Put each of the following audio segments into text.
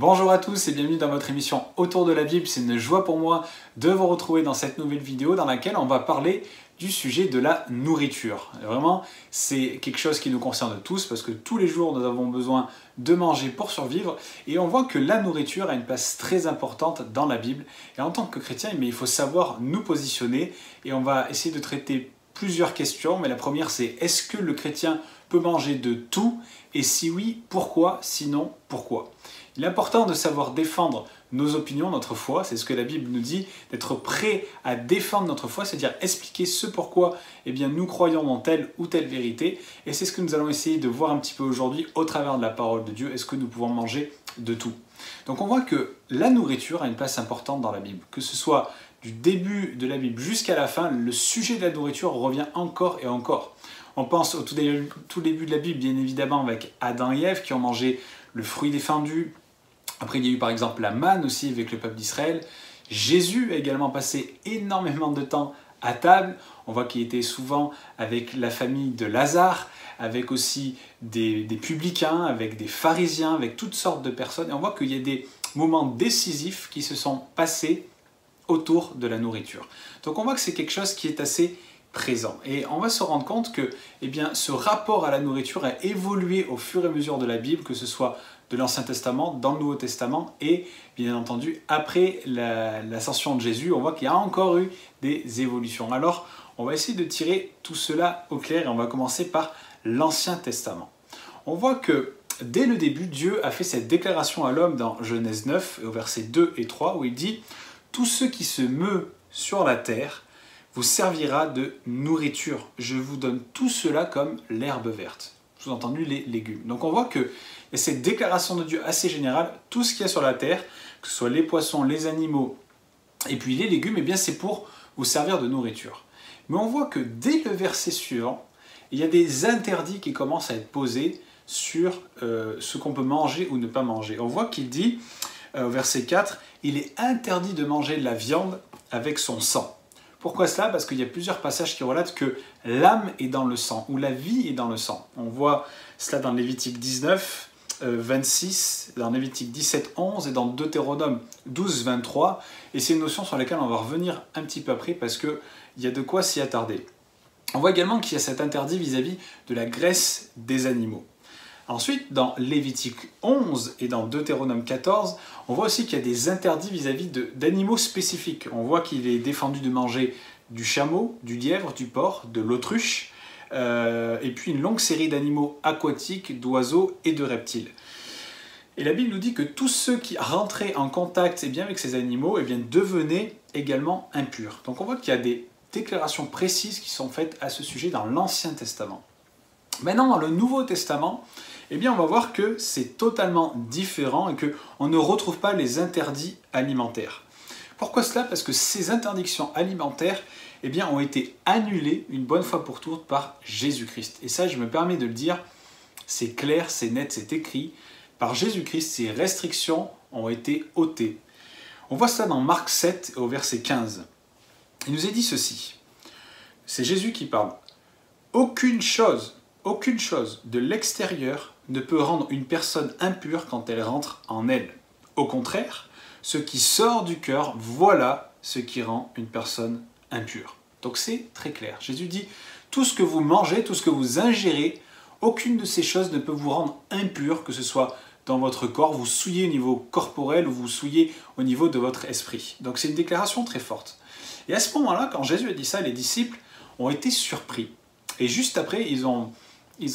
Bonjour à tous et bienvenue dans votre émission Autour de la Bible. C'est une joie pour moi de vous retrouver dans cette nouvelle vidéo dans laquelle on va parler du sujet de la nourriture. Vraiment, c'est quelque chose qui nous concerne tous parce que tous les jours nous avons besoin de manger pour survivre et on voit que la nourriture a une place très importante dans la Bible. Et en tant que chrétien, il faut savoir nous positionner et on va essayer de traiter plusieurs questions. Mais la première, c'est est-ce que le chrétien peut manger de tout? Et si oui, pourquoi? Sinon, pourquoi? Il est important de savoir défendre nos opinions, notre foi, c'est ce que la Bible nous dit, d'être prêt à défendre notre foi, c'est-à-dire expliquer ce pourquoi nous croyons dans telle ou telle vérité. Et c'est ce que nous allons essayer de voir un petit peu aujourd'hui au travers de la parole de Dieu. Est-ce que nous pouvons manger de tout? Donc on voit que la nourriture a une place importante dans la Bible. Que ce soit du début de la Bible jusqu'à la fin, le sujet de la nourriture revient encore et encore. On pense au tout début de la Bible, bien évidemment, avec Adam et Ève qui ont mangé le fruit défendu. Après, il y a eu par exemple la manne aussi avec le peuple d'Israël. Jésus a également passé énormément de temps à table. On voit qu'il était souvent avec la famille de Lazare, avec aussi des publicains, avec des pharisiens, avec toutes sortes de personnes. Et on voit qu'il y a des moments décisifs qui se sont passés autour de la nourriture. Donc on voit que c'est quelque chose qui est assez présent. Et on va se rendre compte que ce rapport à la nourriture a évolué au fur et à mesure de la Bible, que ce soit de l'Ancien Testament, dans le Nouveau Testament et bien entendu après l'ascension de Jésus, on voit qu'il y a encore eu des évolutions. Alors on va essayer de tirer tout cela au clair et on va commencer par l'Ancien Testament. On voit que dès le début, Dieu a fait cette déclaration à l'homme dans Genèse 9 au versets 2 et 3 où il dit « Tout ce qui se meut sur la terre vous servira de nourriture. Je vous donne tout cela comme l'herbe verte. » Sous-entendu les légumes. Donc on voit que y a cette déclaration de Dieu assez générale, tout ce qu'il y a sur la terre, que ce soit les poissons, les animaux et puis les légumes, c'est pour vous servir de nourriture. Mais on voit que dès le verset suivant, il y a des interdits qui commencent à être posés sur ce qu'on peut manger ou ne pas manger. On voit qu'il dit, au verset 4, « Il est interdit de manger de la viande avec son sang. » Pourquoi cela? Parce qu'il y a plusieurs passages qui relatent que l'âme est dans le sang, ou la vie est dans le sang. On voit cela dans Lévitique 19, 26, dans Lévitique 17, 11 et dans Deutéronome 12, 23. Et c'est une notion sur laquelle on va revenir un petit peu après parce qu'il y a de quoi s'y attarder. On voit également qu'il y a cet interdit vis-à-vis de la graisse des animaux. Ensuite, dans Lévitique 11 et dans Deutéronome 14, on voit aussi qu'il y a des interdits vis-à-vis d'animaux spécifiques. On voit qu'il est défendu de manger du chameau, du lièvre, du porc, de l'autruche, et puis une longue série d'animaux aquatiques, d'oiseaux et de reptiles. Et la Bible nous dit que tous ceux qui rentraient en contact avec ces animaux devenaient également impurs. Donc on voit qu'il y a des déclarations précises qui sont faites à ce sujet dans l'Ancien Testament. Maintenant, dans le Nouveau Testament, on va voir que c'est totalement différent et qu'on ne retrouve pas les interdits alimentaires. Pourquoi cela? Parce que ces interdictions alimentaires ont été annulées une bonne fois pour toutes par Jésus-Christ. Et ça, je me permets de le dire, c'est clair, c'est net, c'est écrit. Par Jésus-Christ, ces restrictions ont été ôtées. On voit ça dans Marc 7 au verset 15. Il nous est dit ceci. C'est Jésus qui parle. Aucune chose de l'extérieur ne peut rendre une personne impure quand elle rentre en elle. Au contraire, ce qui sort du cœur, voilà ce qui rend une personne impure. Donc c'est très clair. Jésus dit, tout ce que vous mangez, tout ce que vous ingérez, aucune de ces choses ne peut vous rendre impur, que ce soit dans votre corps, vous souillez au niveau corporel ou vous souillez au niveau de votre esprit. Donc c'est une déclaration très forte. Et à ce moment-là, quand Jésus a dit ça, les disciples ont été surpris. Et juste après, ils ont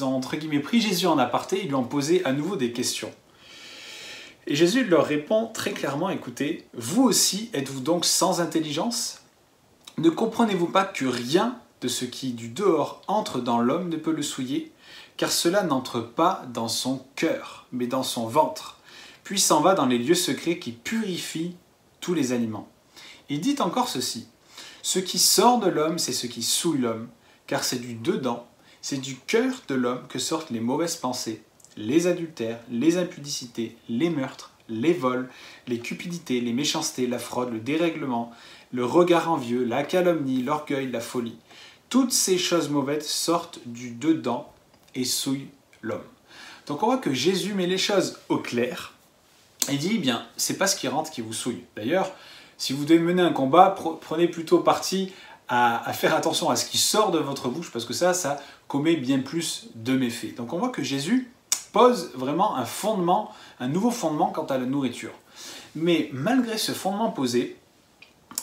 entre guillemets pris Jésus en aparté, ils lui ont posé à nouveau des questions. Et Jésus leur répond très clairement, écoutez, vous aussi êtes-vous donc sans intelligence? Ne comprenez-vous pas que rien de ce qui du dehors entre dans l'homme ne peut le souiller, car cela n'entre pas dans son cœur, mais dans son ventre, puis s'en va dans les lieux secrets qui purifient tous les aliments. Il dit encore ceci, ce qui sort de l'homme, c'est ce qui souille l'homme, car c'est du dedans, c'est du cœur de l'homme que sortent les mauvaises pensées, les adultères, les impudicités, les meurtres, les vols, les cupidités, les méchancetés, la fraude, le dérèglement, le regard envieux, la calomnie, l'orgueil, la folie. Toutes ces choses mauvaises sortent du dedans et souillent l'homme. Donc on voit que Jésus met les choses au clair Il dit, eh bien, c'est pas ce qui rentre qui vous souille. D'ailleurs, si vous devez mener un combat, prenez plutôt parti à faire attention à ce qui sort de votre bouche, parce que ça commet bien plus de méfaits. Donc on voit que Jésus pose vraiment un fondement, un nouveau fondement quant à la nourriture. Mais malgré ce fondement posé,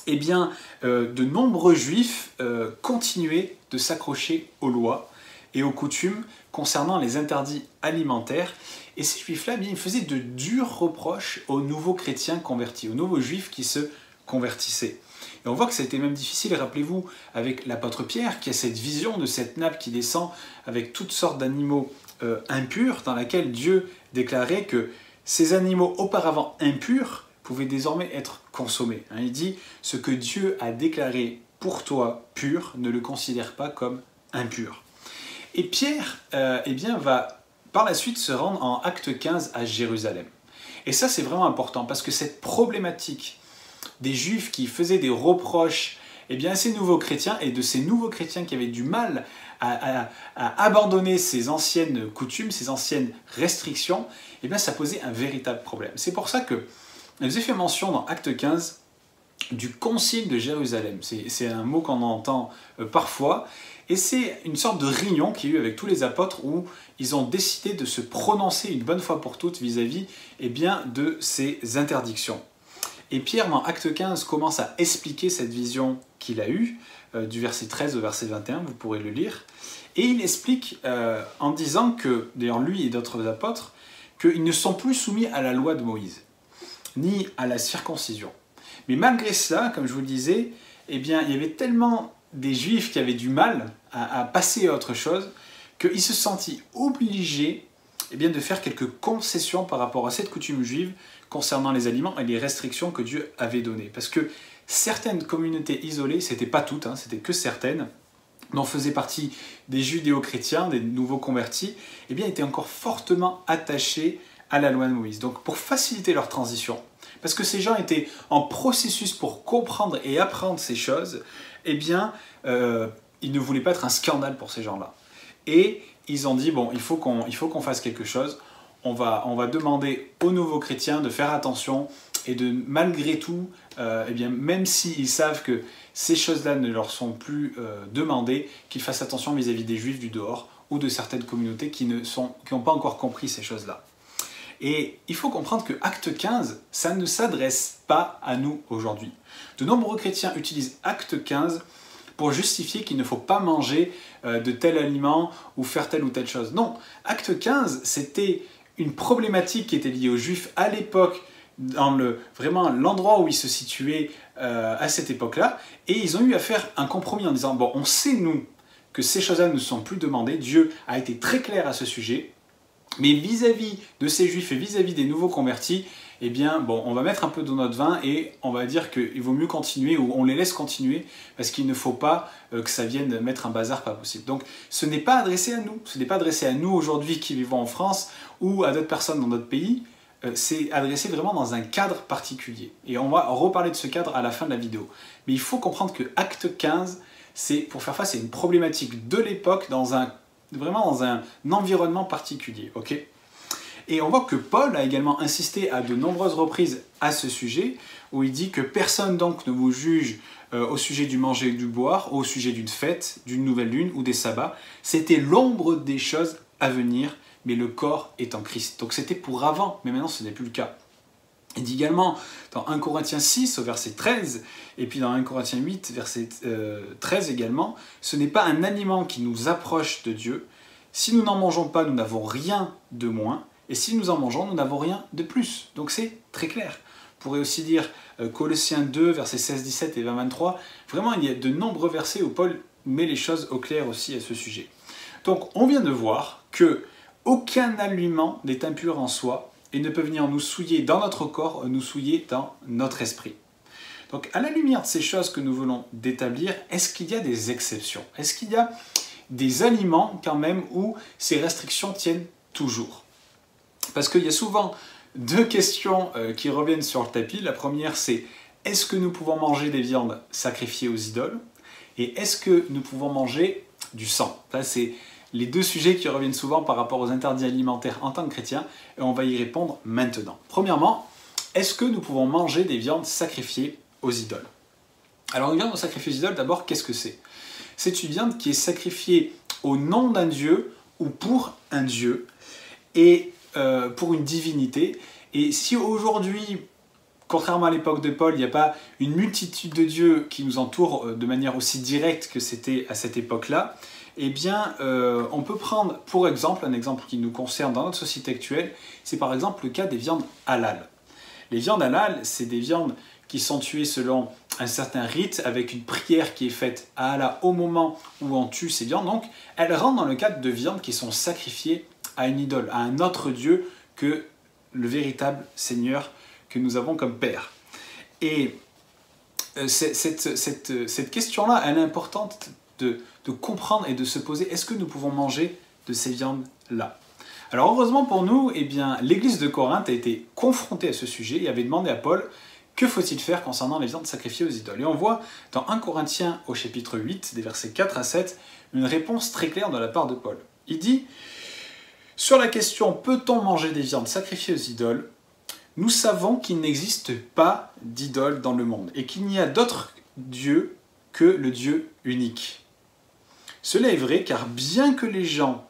eh bien, de nombreux juifs continuaient de s'accrocher aux lois et aux coutumes concernant les interdits alimentaires. Et ces juifs-là, ils faisaient de durs reproches aux nouveaux chrétiens convertis, aux nouveaux juifs qui se convertissaient. Et on voit que ça a été même difficile, rappelez-vous, avec l'apôtre Pierre, qui a cette vision de cette nappe qui descend avec toutes sortes d'animaux impurs, dans laquelle Dieu déclarait que ces animaux auparavant impurs pouvaient désormais être consommés. Il dit « Ce que Dieu a déclaré pour toi pur, ne le considère pas comme impur ». Et Pierre eh bien, va par la suite se rendre en Acte 15 à Jérusalem. Et ça, c'est vraiment important, parce que cette problématique des Juifs qui faisaient des reproches eh bien, à ces nouveaux chrétiens, et de ces nouveaux chrétiens qui avaient du mal à abandonner ces anciennes coutumes, ces anciennes restrictions, eh bien, ça posait un véritable problème. C'est pour ça que je vous ai fait mention dans Acte 15 du Concile de Jérusalem. C'est un mot qu'on entend parfois, et c'est une sorte de réunion qu'il y a eu avec tous les apôtres où ils ont décidé de se prononcer une bonne fois pour toutes vis-à-vis eh bien, de ces interdictions. Et Pierre, dans Acte 15, commence à expliquer cette vision qu'il a eue, du verset 13 au verset 21, vous pourrez le lire. Et il explique en disant que, d'ailleurs lui et d'autres apôtres, qu'ils ne sont plus soumis à la loi de Moïse, ni à la circoncision. Mais malgré cela, comme je vous le disais, eh bien, il y avait tellement des Juifs qui avaient du mal à passer à autre chose, qu'ils se sentaient obligés eh bien, de faire quelques concessions par rapport à cette coutume juive concernant les aliments et les restrictions que Dieu avait données. Parce que certaines communautés isolées, c'était pas toutes, c'était que certaines, dont faisaient partie des judéo-chrétiens, des nouveaux convertis, eh bien, étaient encore fortement attachés à la loi de Moïse. Donc pour faciliter leur transition, parce que ces gens étaient en processus pour comprendre et apprendre ces choses, eh bien, ils ne voulaient pas être un scandale pour ces gens-là. Et ils ont dit, bon, il faut qu'on fasse quelque chose, on va demander aux nouveaux chrétiens de faire attention et de, malgré tout, eh bien, même s'ils savent que ces choses-là ne leur sont plus demandées, qu'ils fassent attention vis-à-vis des Juifs du dehors ou de certaines communautés qui n'ont pas encore compris ces choses-là. Et il faut comprendre que Acte 15, ça ne s'adresse pas à nous aujourd'hui. De nombreux chrétiens utilisent Acte 15 pour justifier qu'il ne faut pas manger de tel aliment ou faire telle ou telle chose. Non, Acte 15, c'était une problématique qui était liée aux Juifs à l'époque, dans vraiment l'endroit où ils se situaient à cette époque-là, et ils ont eu à faire un compromis en disant, bon, on sait, nous, que ces choses-là ne sont plus demandées, Dieu a été très clair à ce sujet, mais vis-à-vis de ces Juifs et vis-à-vis des nouveaux convertis, eh bien, bon, on va mettre un peu dans notre vin et on va dire qu'il vaut mieux continuer ou on les laisse continuer parce qu'il ne faut pas que ça vienne mettre un bazar pas possible. Donc, ce n'est pas adressé à nous. Ce n'est pas adressé à nous aujourd'hui qui vivons en France ou à d'autres personnes dans d'autres pays. C'est adressé vraiment dans un cadre particulier. Et on va reparler de ce cadre à la fin de la vidéo. Mais il faut comprendre que Acte 15, c'est pour faire face à une problématique de l'époque vraiment dans un environnement particulier, ok ? Et on voit que Paul a également insisté à de nombreuses reprises à ce sujet, où il dit que personne donc ne vous juge au sujet du manger et du boire, au sujet d'une fête, d'une nouvelle lune ou des sabbats. C'était l'ombre des choses à venir, mais le corps est en Christ. Donc c'était pour avant, mais maintenant ce n'est plus le cas. Il dit également dans 1 Corinthiens 6 au verset 13, et puis dans 1 Corinthiens 8 verset 13 également, ce n'est pas un aliment qui nous approche de Dieu. Si nous n'en mangeons pas, nous n'avons rien de moins, et si nous en mangeons, nous n'avons rien de plus. Donc c'est très clair. On pourrait aussi dire Colossiens 2 versets 16, 17 et 20, 23. Vraiment, il y a de nombreux versets où Paul met les choses au clair aussi à ce sujet. Donc on vient de voir que aucun aliment n'est impur en soi, et ne peut venir nous souiller dans notre corps, nous souiller dans notre esprit. Donc à la lumière de ces choses que nous voulons d'établir, est-ce qu'il y a des exceptions? Est-ce qu'il y a des aliments quand même où ces restrictions tiennent toujours? Parce qu'il y a souvent deux questions qui reviennent sur le tapis. La première c'est, est-ce que nous pouvons manger des viandes sacrifiées aux idoles? Et est-ce que nous pouvons manger du sang? Ça c'est les deux sujets qui reviennent souvent par rapport aux interdits alimentaires en tant que chrétien, et on va y répondre maintenant. Premièrement, est-ce que nous pouvons manger des viandes sacrifiées aux idoles? Alors une viande sacrifiée aux idoles, d'abord, qu'est-ce que c'est? C'est une viande qui est sacrifiée au nom d'un dieu ou pour un dieu et pour une divinité. Et si aujourd'hui, contrairement à l'époque de Paul, il n'y a pas une multitude de dieux qui nous entourent de manière aussi directe que c'était à cette époque-là, eh bien, on peut prendre pour exemple, un exemple qui nous concerne dans notre société actuelle, c'est par exemple le cas des viandes halal. Les viandes halal, c'est des viandes qui sont tuées selon un certain rite, avec une prière qui est faite à Allah au moment où on tue ces viandes. Donc, elles rentrent dans le cadre de viandes qui sont sacrifiées à une idole, à un autre Dieu que le véritable Seigneur que nous avons comme Père. Et cette question-là, elle est importante de comprendre et de se poser, est-ce que nous pouvons manger de ces viandes-là? Alors heureusement pour nous, eh bien, l'église de Corinthe a été confrontée à ce sujet et avait demandé à Paul, que faut-il faire concernant les viandes sacrifiées aux idoles? Et on voit dans 1 Corinthiens au chapitre 8, des versets 4 à 7, une réponse très claire de la part de Paul. Il dit, sur la question « Peut-on manger des viandes sacrifiées aux idoles ?» nous savons qu'il n'existe pas d'idole dans le monde et qu'il n'y a d'autre Dieu que le Dieu unique. Cela est vrai car bien que les gens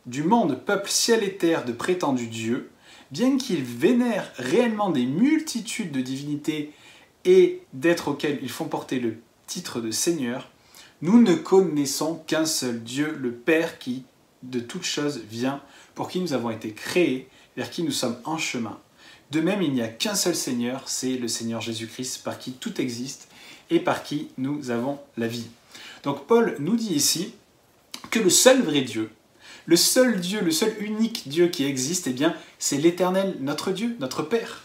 du monde peuplent ciel et terre de prétendus dieux, bien qu'ils vénèrent réellement des multitudes de divinités et d'êtres auxquels ils font porter le titre de Seigneur, nous ne connaissons qu'un seul Dieu, le Père qui de toutes choses vient, pour qui nous avons été créés, vers qui nous sommes en chemin. De même, il n'y a qu'un seul Seigneur, c'est le Seigneur Jésus-Christ, par qui tout existe et par qui nous avons la vie. Donc Paul nous dit ici que le seul vrai Dieu, le seul Dieu, le seul unique Dieu qui existe, eh bien, c'est l'Éternel, notre Dieu, notre Père.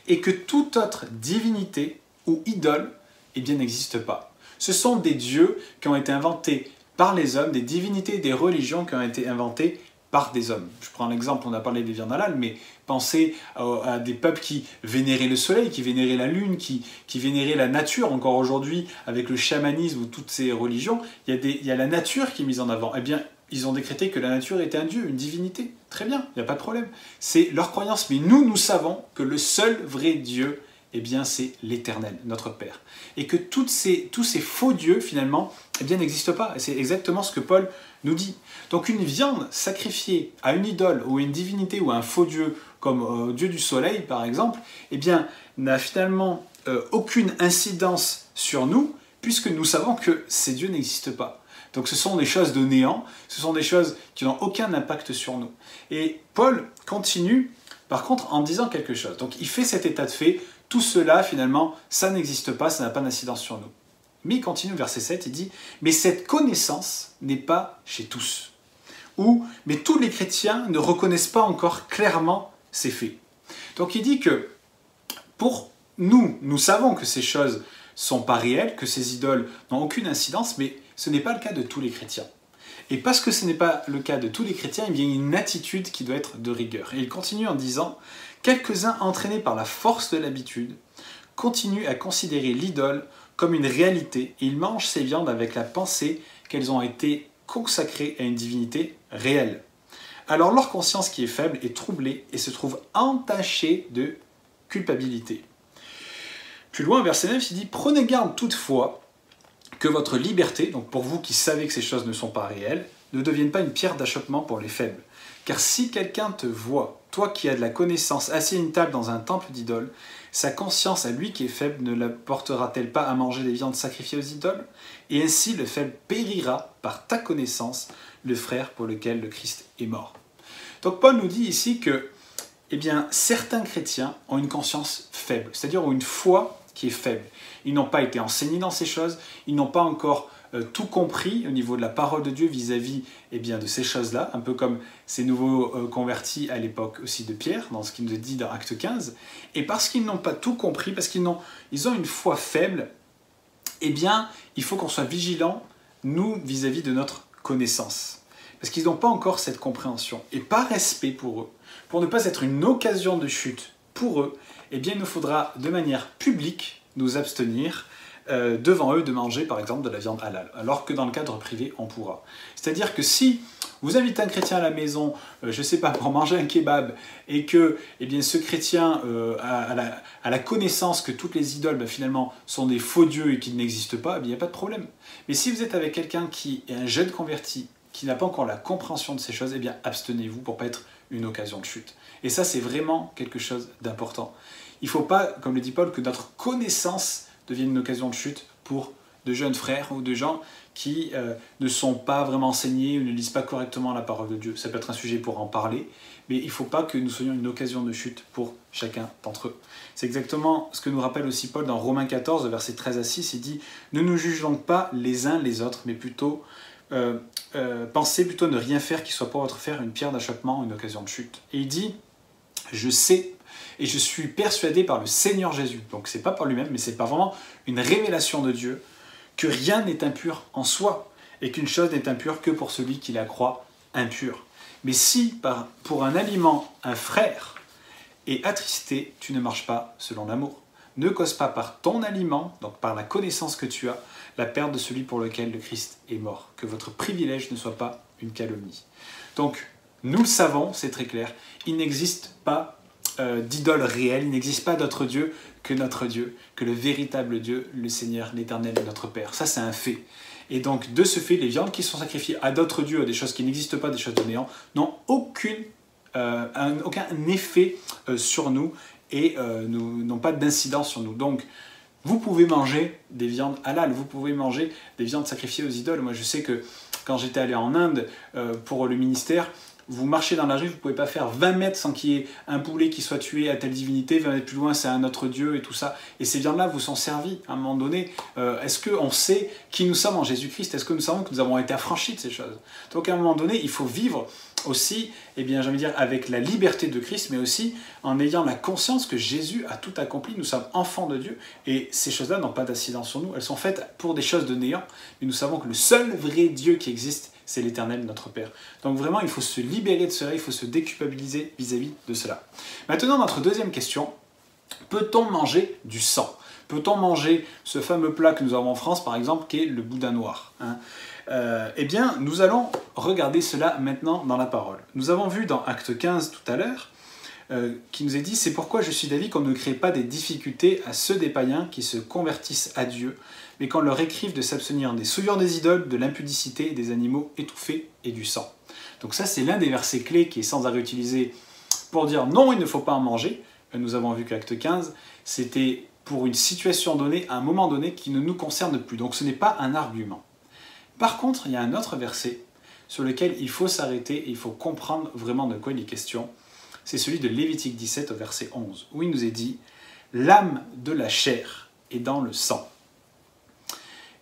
Et que toute autre divinité ou idole, eh bien, n'existe pas. Ce sont des dieux qui ont été inventés par les hommes, des divinités, des religions qui ont été inventées par des hommes. Je prends l'exemple, on a parlé des viandes halal, mais pensez à des peuples qui vénéraient le soleil, qui vénéraient la lune, qui vénéraient la nature. Encore aujourd'hui, avec le chamanisme ou toutes ces religions, il y a la nature qui est mise en avant. Eh bien, ils ont décrété que la nature était un dieu, une divinité. Très bien, il n'y a pas de problème. C'est leur croyance. Mais nous savons que le seul vrai Dieu, eh bien, c'est l'Éternel, notre Père. Et que tous ces faux dieux, finalement, eh bien, n'existent pas. Et c'est exactement ce que Paul nous dit. Donc, une viande sacrifiée à une idole ou à une divinité ou à un faux dieu, comme Dieu du soleil, par exemple, eh bien, n'a finalement aucune incidence sur nous, puisque nous savons que ces dieux n'existent pas. Donc ce sont des choses de néant, ce sont des choses qui n'ont aucun impact sur nous. Et Paul continue, par contre, en disant quelque chose. Donc il fait cet état de fait, tout cela, finalement, ça n'existe pas, ça n'a pas d'incidence sur nous. Mais il continue, verset 7, il dit « Mais cette connaissance n'est pas chez tous. » Ou « Mais tous les chrétiens ne reconnaissent pas encore clairement ces faits. » Donc il dit que pour nous savons que ces choses ne sont pas réelles, que ces idoles n'ont aucune incidence, mais ce n'est pas le cas de tous les chrétiens. Et parce que ce n'est pas le cas de tous les chrétiens, il y a une attitude qui doit être de rigueur. Et il continue en disant « Quelques-uns entraînés par la force de l'habitude continuent à considérer l'idole comme une réalité et ils mangent ces viandes avec la pensée qu'elles ont été consacrées à une divinité réelle. Alors leur conscience qui est faible est troublée et se trouve entachée de culpabilité. » Plus loin, verset 9, il dit « Prenez garde toutefois que votre liberté, donc pour vous qui savez que ces choses ne sont pas réelles, ne devienne pas une pierre d'achoppement pour les faibles. Car si quelqu'un te voit, toi qui as de la connaissance, assis à une table dans un temple d'idole, sa conscience à lui qui est faible ne la portera-t-elle pas à manger des viandes sacrifiées aux idoles? Et ainsi le faible périra par ta connaissance, le frère pour lequel le Christ est mort. » Donc Paul nous dit ici que eh bien, certains chrétiens ont une conscience faible, c'est-à-dire ont une foi qui est faible. Ils n'ont pas été enseignés dans ces choses, ils n'ont pas encore tout compris au niveau de la parole de Dieu vis-à-vis eh bien, de ces choses-là, un peu comme ces nouveaux convertis à l'époque aussi de Pierre, dans ce qu'il nous dit dans Acte 15. Et parce qu'ils n'ont pas tout compris, parce qu'ils ont une foi faible, eh bien, il faut qu'on soit vigilant, nous, vis-à-vis de notre connaissance. Parce qu'ils n'ont pas encore cette compréhension. Et par respect pour eux, pour ne pas être une occasion de chute pour eux, eh bien, il nous faudra de manière publique nous abstenir devant eux de manger par exemple de la viande halal, alors que dans le cadre privé on pourra. C'est-à-dire que si vous invitez un chrétien à la maison, je ne sais pas, pour manger un kebab, et que eh bien, ce chrétien a la connaissance que toutes les idoles finalement sont des faux dieux et qu'ils n'existent pas, il n'y a pas de problème. Mais si vous êtes avec quelqu'un qui est un jeune converti, qui n'a pas encore la compréhension de ces choses, eh bien abstenez-vous pour ne pas être une occasion de chute. Et ça c'est vraiment quelque chose d'important. Il ne faut pas, comme le dit Paul, que notre connaissance devienne une occasion de chute pour de jeunes frères ou de gens qui ne sont pas vraiment enseignés ou ne lisent pas correctement la parole de Dieu. Ça peut être un sujet pour en parler, mais il ne faut pas que nous soyons une occasion de chute pour chacun d'entre eux. C'est exactement ce que nous rappelle aussi Paul dans Romains 14, versets 13 à 6, il dit « Ne nous jugeons donc pas les uns les autres, mais plutôt pensez plutôt ne rien faire qui soit pour votre faire une pierre d'achoppement, une occasion de chute. » Et il dit « Je sais et je suis persuadé par le Seigneur Jésus. » Donc c'est pas par lui-même, mais c'est pas vraiment une révélation de Dieu, que rien n'est impur en soi, et qu'une chose n'est impure que pour celui qui la croit impure. Mais si, pour un aliment, un frère est attristé, tu ne marches pas selon l'amour. Ne cause pas par ton aliment, donc par la connaissance que tu as, la perte de celui pour lequel le Christ est mort. Que votre privilège ne soit pas une calomnie. Donc, nous le savons, c'est très clair, il n'existe pas d'idole réelle, il n'existe pas d'autre Dieu que notre Dieu, que le véritable Dieu, le Seigneur, l'Éternel, notre Père. Ça, c'est un fait. Et donc, de ce fait, les viandes qui sont sacrifiées à d'autres dieux, à des choses qui n'existent pas, des choses de néant, n'ont aucun effet sur nous et n'ont pas d'incidence sur nous. Donc, vous pouvez manger des viandes halal, vous pouvez manger des viandes sacrifiées aux idoles. Moi, je sais que quand j'étais allé en Inde pour le ministère, vous marchez dans la rue, vous ne pouvez pas faire 20 mètres sans qu'il y ait un poulet qui soit tué à telle divinité, 20 mètres plus loin c'est un autre dieu et tout ça. Et ces viandes-là vous sont servies à un moment donné. Est-ce qu'on sait qui nous sommes en Jésus-Christ? Est-ce que nous savons que nous avons été affranchis de ces choses? Donc à un moment donné, il faut vivre aussi, eh bien, j'ai envie de dire, avec la liberté de Christ, mais aussi en ayant la conscience que Jésus a tout accompli. Nous sommes enfants de Dieu et ces choses-là n'ont pas d'incidence sur nous. Elles sont faites pour des choses de néant, mais nous savons que le seul vrai Dieu qui existe, c'est l'Éternel, notre Père. Donc vraiment, il faut se libérer de cela, il faut se déculpabiliser vis-à-vis de cela. Maintenant, notre deuxième question, peut-on manger du sang? Peut-on manger ce fameux plat que nous avons en France, par exemple, qui est le boudin noir, hein? Eh bien, nous allons regarder cela maintenant dans la parole. Nous avons vu dans Acte 15 tout à l'heure, qui nous est dit « C'est pourquoi je suis d'avis qu'on ne crée pas des difficultés à ceux des païens qui se convertissent à Dieu, mais qu'on leur écrive de s'abstenir des souillures des idoles, de l'impudicité, des animaux étouffés et du sang. » Donc ça, c'est l'un des versets clés qui est sans arrêt utilisé pour dire « Non, il ne faut pas en manger ». Nous avons vu qu'Acte 15, c'était pour une situation donnée, à un moment donné, qui ne nous concerne plus. Donc ce n'est pas un argument. Par contre, il y a un autre verset sur lequel il faut s'arrêter et il faut comprendre vraiment de quoi il est question. C'est celui de Lévitique 17 au verset 11, où il nous est dit « L'âme de la chair est dans le sang ».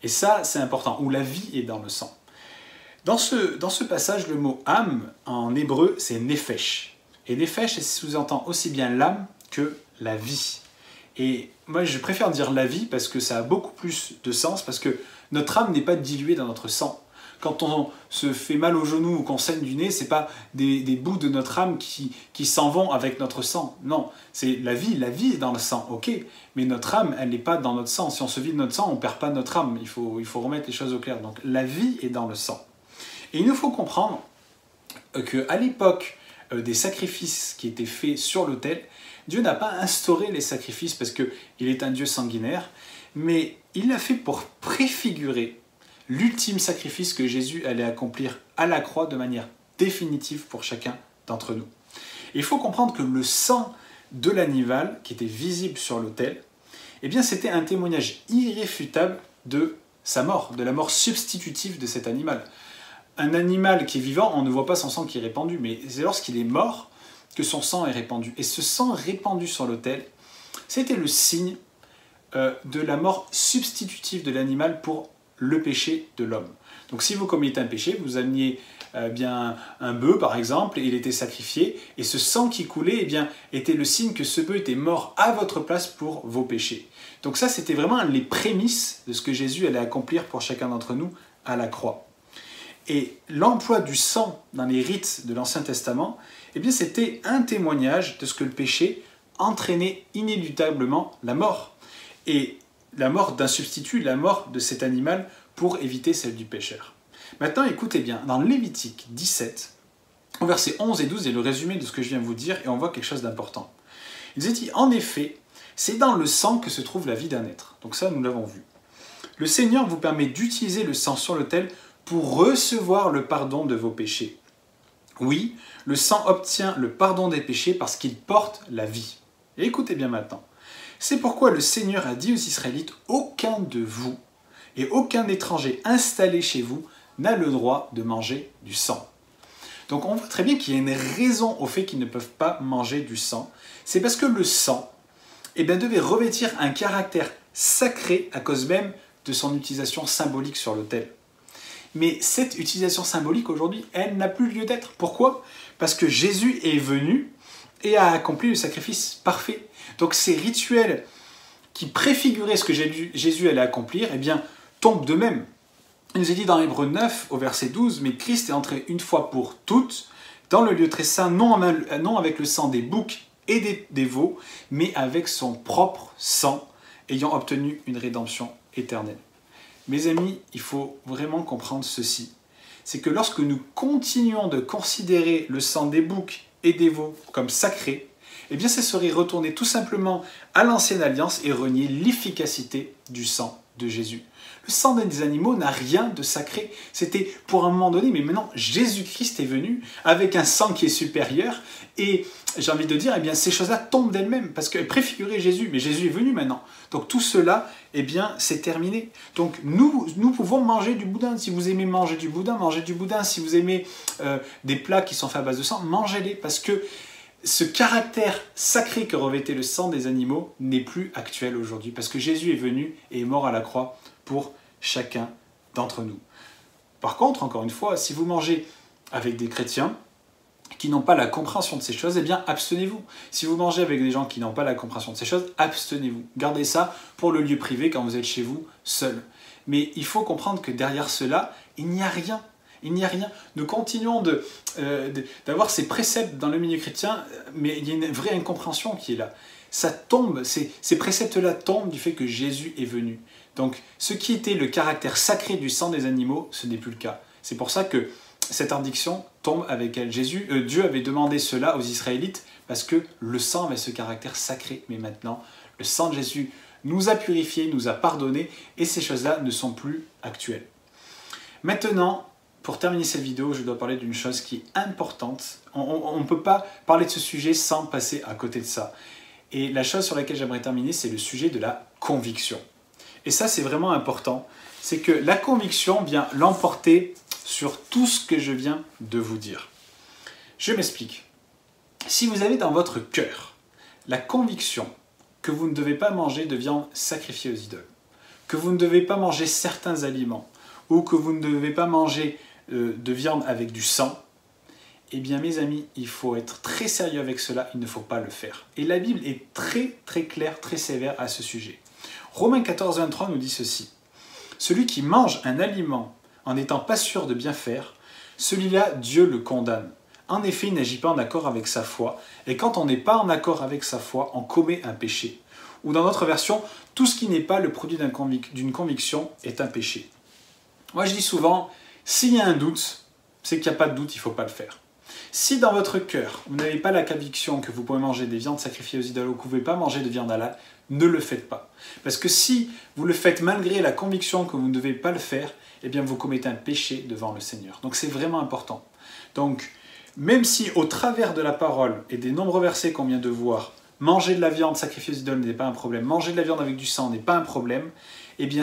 Et ça, c'est important, où la vie est dans le sang. Dans ce passage, le mot « âme » en hébreu, c'est « nefesh ». Et « nefesh » sous-entend aussi bien l'âme que la vie. Et moi, je préfère dire la vie parce que ça a beaucoup plus de sens, parce que notre âme n'est pas diluée dans notre sang. Quand on se fait mal au genou ou qu'on saigne du nez, ce n'est pas des bouts de notre âme qui s'en vont avec notre sang. Non, c'est la vie est dans le sang, ok, mais notre âme, elle n'est pas dans notre sang. Si on se vide notre sang, on ne perd pas notre âme. Il faut remettre les choses au clair. Donc la vie est dans le sang. Et il nous faut comprendre qu'à l'époque des sacrifices qui étaient faits sur l'autel, Dieu n'a pas instauré les sacrifices parce qu'il est un Dieu sanguinaire, mais il l'a fait pour préfigurer l'ultime sacrifice que Jésus allait accomplir à la croix de manière définitive pour chacun d'entre nous. Et il faut comprendre que le sang de l'animal qui était visible sur l'autel, eh bien c'était un témoignage irréfutable de sa mort, de la mort substitutive de cet animal. Un animal qui est vivant, on ne voit pas son sang qui est répandu, mais c'est lorsqu'il est mort que son sang est répandu. Et ce sang répandu sur l'autel, c'était le signe de la mort substitutive de l'animal pour le péché de l'homme. Donc si vous commettez un péché, vous ameniez bien un bœuf par exemple, et il était sacrifié, et ce sang qui coulait eh bien, était le signe que ce bœuf était mort à votre place pour vos péchés. Donc ça, c'était vraiment les prémices de ce que Jésus allait accomplir pour chacun d'entre nous à la croix. Et l'emploi du sang dans les rites de l'Ancien Testament, eh bien, c'était un témoignage de ce que le péché entraînait inéluctablement la mort. Et la mort d'un substitut, la mort de cet animal pour éviter celle du pécheur. Maintenant, écoutez bien, dans Lévitique 17, au verset 11 et 12, il y a le résumé de ce que je viens de vous dire et on voit quelque chose d'important. Il est dit, en effet, c'est dans le sang que se trouve la vie d'un être. Donc ça, nous l'avons vu. Le Seigneur vous permet d'utiliser le sang sur l'autel pour recevoir le pardon de vos péchés. Oui, le sang obtient le pardon des péchés parce qu'il porte la vie. Et écoutez bien maintenant. C'est pourquoi le Seigneur a dit aux Israélites, aucun de vous et aucun étranger installé chez vous n'a le droit de manger du sang. Donc on voit très bien qu'il y a une raison au fait qu'ils ne peuvent pas manger du sang. C'est parce que le sang devait revêtir un caractère sacré à cause même de son utilisation symbolique sur l'autel. Mais cette utilisation symbolique aujourd'hui, elle n'a plus lieu d'être. Pourquoi? Parce que Jésus est venu et a accompli le sacrifice parfait. Donc ces rituels qui préfiguraient ce que Jésus allait accomplir, tombent d'eux-mêmes. Il nous est dit dans Hébreux 9, au verset 12, « Mais Christ est entré une fois pour toutes dans le lieu très saint, non avec le sang des boucs et des veaux, mais avec son propre sang, ayant obtenu une rédemption éternelle. » Mes amis, il faut vraiment comprendre ceci. C'est que lorsque nous continuons de considérer le sang des boucs et des veaux comme sacré, ça serait retourner tout simplement à l'ancienne alliance et renier l'efficacité du sang de Jésus. Le sang des animaux n'a rien de sacré. C'était pour un moment donné, mais maintenant Jésus-Christ est venu avec un sang qui est supérieur et j'ai envie de dire, ces choses-là tombent d'elles-mêmes parce qu'elles préfiguraient Jésus, mais Jésus est venu maintenant. Donc tout cela, c'est terminé. Donc nous pouvons manger du boudin. Si vous aimez manger du boudin, mangez du boudin. Si vous aimez des plats qui sont faits à base de sang, mangez-les parce que ce caractère sacré que revêtait le sang des animaux n'est plus actuel aujourd'hui parce que Jésus est venu et est mort à la croix pour chacun d'entre nous. Par contre, encore une fois, si vous mangez avec des chrétiens qui n'ont pas la compréhension de ces choses, abstenez-vous. Si vous mangez avec des gens qui n'ont pas la compréhension de ces choses, abstenez-vous. Gardez ça pour le lieu privé quand vous êtes chez vous, seul. Mais il faut comprendre que derrière cela, il n'y a rien. Il n'y a rien. Nous continuons d'avoir ces préceptes dans le milieu chrétien, mais il y a une vraie incompréhension qui est là. Ça tombe, ces préceptes-là tombent du fait que Jésus est venu. Donc, ce qui était le caractère sacré du sang des animaux, ce n'est plus le cas. C'est pour ça que cette interdiction tombe avec elle. Dieu avait demandé cela aux Israélites parce que le sang avait ce caractère sacré. Mais maintenant, le sang de Jésus nous a purifiés, nous a pardonnés et ces choses-là ne sont plus actuelles. Maintenant, pour terminer cette vidéo, je dois parler d'une chose qui est importante. On ne peut pas parler de ce sujet sans passer à côté de ça. Et la chose sur laquelle j'aimerais terminer, c'est le sujet de la conviction. Et ça, c'est vraiment important. C'est que la conviction vient l'emporter sur tout ce que je viens de vous dire. Je m'explique. Si vous avez dans votre cœur la conviction que vous ne devez pas manger de viande sacrifiée aux idoles, que vous ne devez pas manger certains aliments, ou que vous ne devez pas manger de viande avec du sang, mes amis, il faut être très sérieux avec cela, il ne faut pas le faire. Et la Bible est très très claire, très sévère à ce sujet. Romains 14, 23 nous dit ceci. « Celui qui mange un aliment en n'étant pas sûr de bien faire, celui-là, Dieu le condamne. En effet, il n'agit pas en accord avec sa foi, et quand on n'est pas en accord avec sa foi, on commet un péché. » Ou dans notre version, « Tout ce qui n'est pas le produit d'une conviction est un péché. » Moi, je dis souvent, s'il y a un doute, c'est qu'il n'y a pas de doute, il ne faut pas le faire. Si dans votre cœur, vous n'avez pas la conviction que vous pouvez manger des viandes sacrifiées aux idoles ou que vous ne pouvez pas manger de viande halal, ne le faites pas. Parce que si vous le faites malgré la conviction que vous ne devez pas le faire, vous commettez un péché devant le Seigneur. Donc c'est vraiment important. Donc, même si au travers de la parole et des nombreux versets qu'on vient de voir, manger de la viande sacrifiée aux idoles n'est pas un problème, manger de la viande avec du sang n'est pas un problème,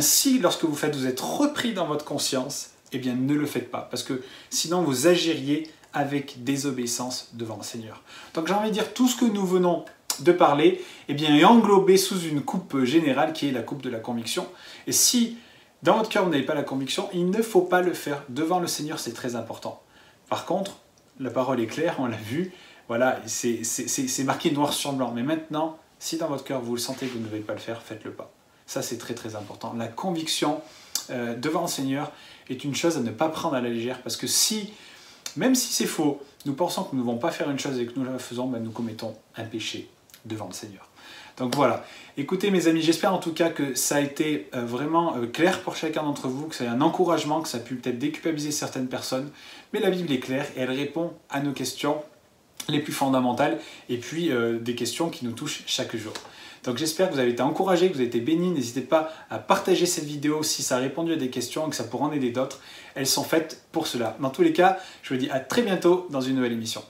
si lorsque vous faites, vous êtes repris dans votre conscience, ne le faites pas. Parce que sinon vous agiriez avec désobéissance devant le Seigneur. Donc j'ai envie de dire, tout ce que nous venons de parler est englobé sous une coupe générale qui est la coupe de la conviction. Et si dans votre cœur vous n'avez pas la conviction, il ne faut pas le faire. Devant le Seigneur, c'est très important. Par contre, la parole est claire, on l'a vu, voilà, c'est marqué noir sur blanc. Mais maintenant, si dans votre cœur vous le sentez que vous ne devez pas le faire, faites-le pas. Ça c'est très très important. La conviction devant le Seigneur est une chose à ne pas prendre à la légère parce que même si c'est faux, nous pensons que nous ne devons pas faire une chose et que nous la faisons, nous commettons un péché devant le Seigneur. Donc voilà, écoutez mes amis, j'espère en tout cas que ça a été vraiment clair pour chacun d'entre vous, que ça a un encouragement, que ça a pu peut-être déculpabiliser certaines personnes, mais la Bible est claire et elle répond à nos questions les plus fondamentales et puis des questions qui nous touchent chaque jour. Donc j'espère que vous avez été encouragés, que vous avez été bénis. N'hésitez pas à partager cette vidéo si ça a répondu à des questions et que ça pourra en aider d'autres. Elles sont faites pour cela. Dans tous les cas, je vous dis à très bientôt dans une nouvelle émission.